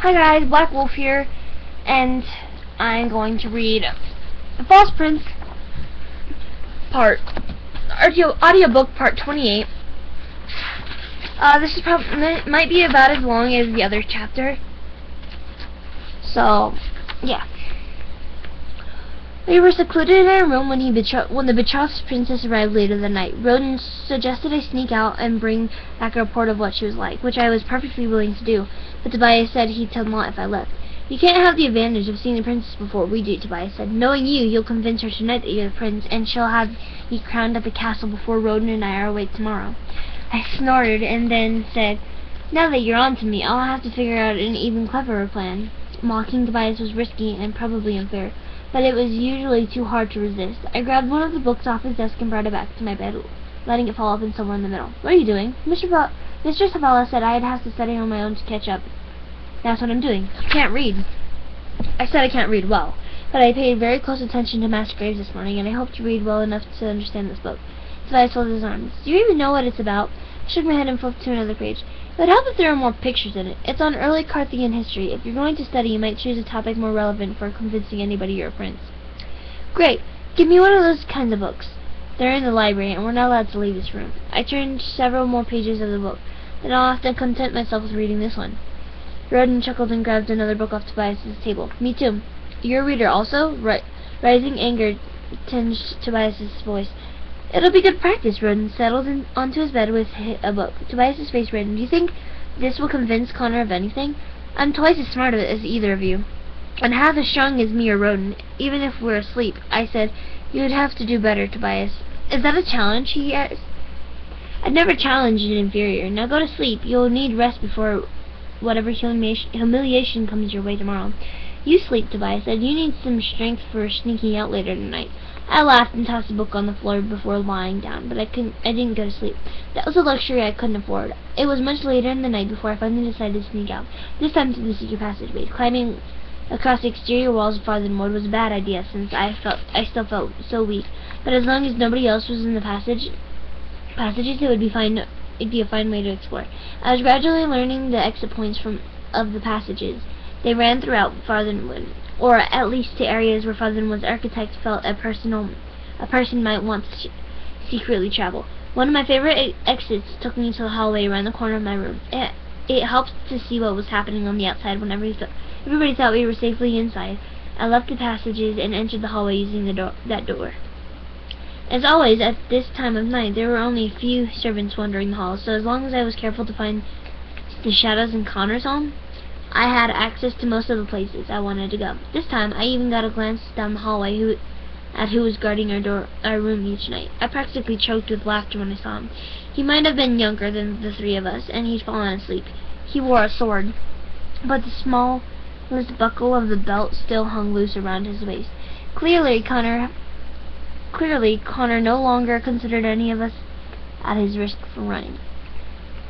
Hi guys, Black Wolf here, and I'm going to read The False Prince audiobook part 28. This is might be about as long as the other chapter. So, yeah. We were secluded in our room when the betrothed princess arrived later that night. Roden suggested I sneak out and bring back a report of what she was like, which I was perfectly willing to do, but Tobias said he'd tell Ma if I left. You can't have the advantage of seeing the princess before we do, Tobias said. Knowing you'll convince her tonight that you're the prince, and she'll have you crowned at the castle before Roden and I are awake tomorrow. I snorted and then said, now that you're on to me, I'll have to figure out an even cleverer plan. Mocking Tobias was risky and probably unfair, but it was usually too hard to resist. I grabbed one of the books off his desk and brought it back to my bed, letting it fall open somewhere in the middle. What are you doing? Mr. Savella said I'd have to study on my own to catch up. That's what I'm doing. I can't read. I said I can't read well, but I paid very close attention to Master Graves this morning, and I hope to read well enough to understand this book. Tobias folded his arms. Do you even know what it's about? I shook my head and flipped to another page. It would help if there were more pictures in it. It's on early Carthaginian history. If you're going to study, you might choose a topic more relevant for convincing anybody you're a prince. Great. Give me one of those kinds of books. They're in the library, and we're not allowed to leave this room. I turned several more pages of the book. Then I'll have to content myself with reading this one. Roden chuckled and grabbed another book off Tobias's table. Me too. You're a reader also? Rising anger tinged Tobias's voice. It'll be good practice. Roden settled onto his bed with a book. Tobias's face reddened. Do you think this will convince Connor of anything? I'm twice as smart as either of you, and half as strong as me or Roden, even if we're asleep. I said, you'd have to do better, Tobias. Is that a challenge? He asked. I'd never challenged an inferior. Now go to sleep. You'll need rest before whatever humiliation comes your way tomorrow. You sleep, Tobias said. You need some strength for sneaking out later tonight. I laughed and tossed the book on the floor before lying down, but I didn't go to sleep. That was a luxury I couldn't afford. It was much later in the night before I finally decided to sneak out, this time to the secret passageway. Climbing across the exterior walls of Farthing Wood was a bad idea, since I still felt so weak, but as long as nobody else was in the passages, it'd be a fine way to explore. I was gradually learning the exit points of the passages. They ran throughout Farthing Wood, or at least to areas where Farthing Wood's architect felt a person might want to secretly travel. One of my favorite exits took me to the hallway around the corner of my room. It helped to see what was happening on the outside when everybody thought we were safely inside. I left the passages and entered the hallway using that door. As always, at this time of night, there were only a few servants wandering the halls, so as long as I was careful to find the shadows in Connor's home, I had access to most of the places I wanted to go. This time, I even got a glance down the hallway at who was guarding our room each night. I practically choked with laughter when I saw him. He might have been younger than the three of us, and he'd fallen asleep. He wore a sword, but the smallest buckle of the belt still hung loose around his waist. Clearly, Connor no longer considered any of us at his risk for running.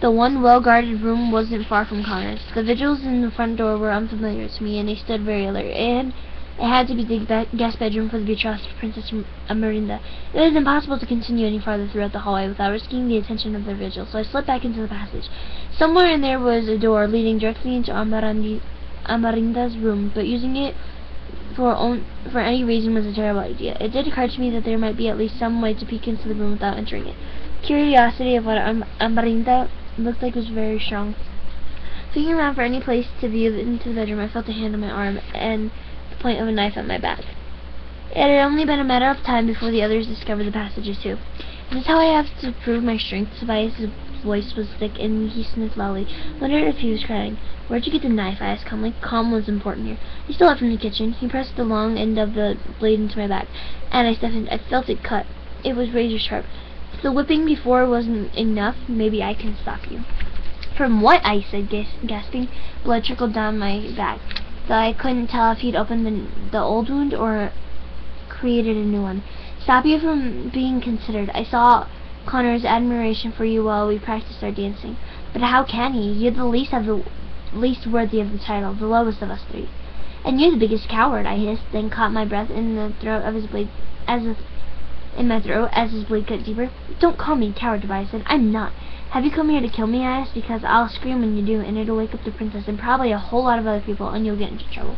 The one well-guarded room wasn't far from Connor's. The vigils in the front door were unfamiliar to me, and they stood very alert. It had to be the guest bedroom for the betrothed Princess Amarinda. It was impossible to continue any farther throughout the hallway without risking the attention of their vigil, so I slipped back into the passage. Somewhere in there was a door leading directly into Amarinda's room, but using it for any reason was a terrible idea. It did occur to me that there might be at least some way to peek into the room without entering it. Curiosity of what Amarinda looked like was very strong. Looking around for any place to view into the bedroom, I felt a hand on my arm and the point of a knife at my back. It had only been a matter of time before the others discovered the passages too. Is this how I have to prove my strength? Tobias' voice was thick and he sniffed loudly. Wondered if he was crying. Where'd you get the knife? I asked calmly. Calm was important here. He stole it from the kitchen. He pressed the long end of the blade into my back, and I felt it cut. It was razor sharp. If the whipping before wasn't enough, maybe I can stop you. From what? I said, gasping. Blood trickled down my back, though I couldn't tell if he'd opened the old wound or created a new one. Stop you from being considered. I saw Connor's admiration for you while we practiced our dancing. But how can he? You're the least worthy of the title, the lowest of us three. And you're the biggest coward, I hissed, then caught my breath in the throat of his blade as his blade cut deeper. Don't call me a coward, Tobias said. I'm not. Have you come here to kill me? I asked, because I'll scream when you do, and it'll wake up the princess and probably a whole lot of other people, and you'll get into trouble.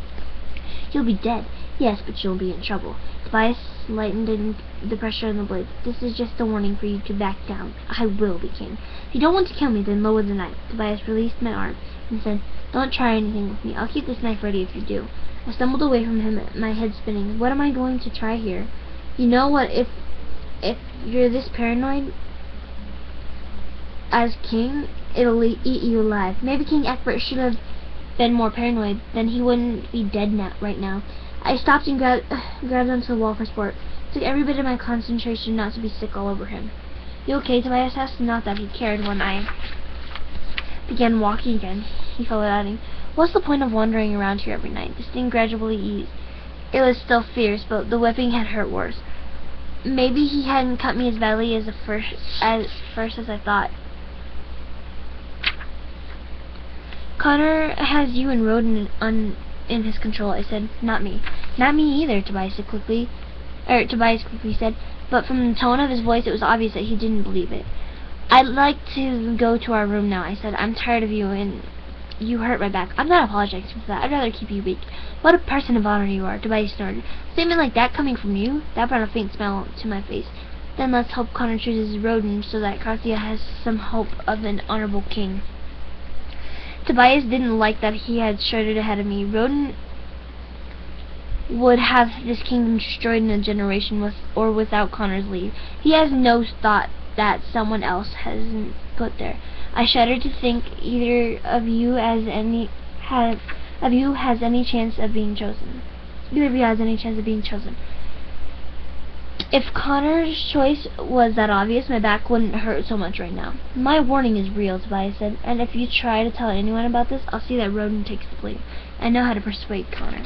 You'll be dead. Yes, but you'll be in trouble. Tobias lightened in the pressure on the blade. This is just a warning for you to back down. I will be king. If you don't want to kill me, then lower the knife. Tobias released my arm and said, don't try anything with me. I'll keep this knife ready if you do. I stumbled away from him, my head spinning. What am I going to try here? You know what, if you're this paranoid as king, it'll eat you alive. Maybe King Egbert should have been more paranoid, then he wouldn't be dead right now. I stopped and grabbed onto the wall for sport. It took every bit of my concentration not to be sick all over him. You okay? Tobias asked, not that he cared when I began walking again. He followed, adding, what's the point of wandering around here every night? The sting gradually eased. It was still fierce, but the whipping had hurt worse. Maybe he hadn't cut me as badly as first as I thought. Connor has you and Roden in his control, I said. Not me. Not me either, Tobias quickly said, but from the tone of his voice it was obvious that he didn't believe it. I'd like to go to our room now, I said. I'm tired of you, and you hurt my back. I'm not apologizing for that. I'd rather keep you weak. What a person of honor you are, Tobias snorted. A statement like that coming from you? That brought a faint smile to my face. Then let's hope Connor chooses Roden so that Carthia has some hope of an honorable king. Tobias didn't like that he had started ahead of me. Roden would have this kingdom destroyed in a generation with or without Connor's leave. He has no thought that someone else hasn't put there. I shudder to think either of you has any chance of being chosen. Either of you has any chance of being chosen. If Connor's choice was that obvious, my back wouldn't hurt so much right now. My warning is real, Tobias said, and if you try to tell anyone about this, I'll see that Roden takes the blame. I know how to persuade Connor.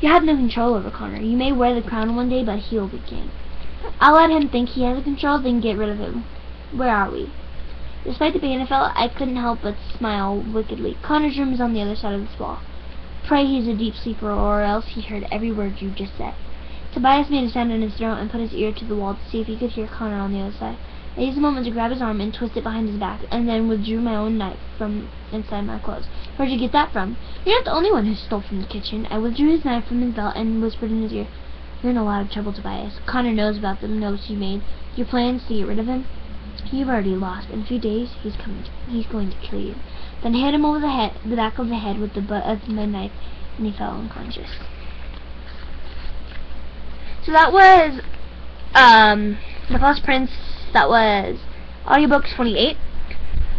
You have no control over Connor. You may wear the crown one day, but he'll be king. I'll let him think he has the control, then get rid of him. Where are we? Despite the pain I felt, I couldn't help but smile wickedly. Connor's room is on the other side of this wall. Pray he's a deep sleeper, or else he heard every word you just said. Tobias made a sound in his throat and put his ear to the wall to see if he could hear Connor on the other side. I used a moment to grab his arm and twist it behind his back, and then withdrew my own knife from inside my clothes. Where'd you get that from? You're not the only one who stole from the kitchen. I withdrew his knife from his belt and whispered in his ear, you're in a lot of trouble, Tobias. Connor knows about the notes you made. Your plans to get rid of him? You've already lost. In a few days, he's going to kill you. Then hit him over the back of the head with the butt of my knife, and he fell unconscious. So that was The False Prince. That was audiobook 28.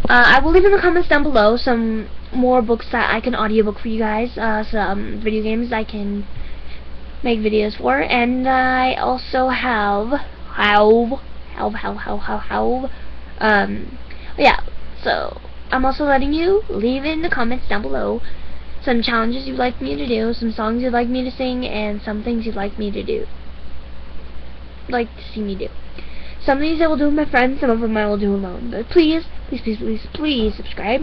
I will leave in the comments down below some more books that I can audiobook for you guys, some video games I can make videos for, and I also yeah, so I'm also letting you leave in the comments down below some challenges you'd like me to do, some songs you'd like me to sing, and some things you'd like me to do. Like to see me do. Some things I will do with my friends, some of them I will do alone. But please, please, please, please, please subscribe.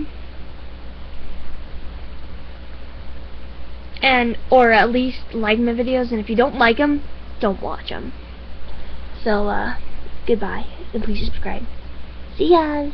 And, or at least like my videos, and if you don't like them, don't watch them. So, goodbye, and please subscribe. See ya!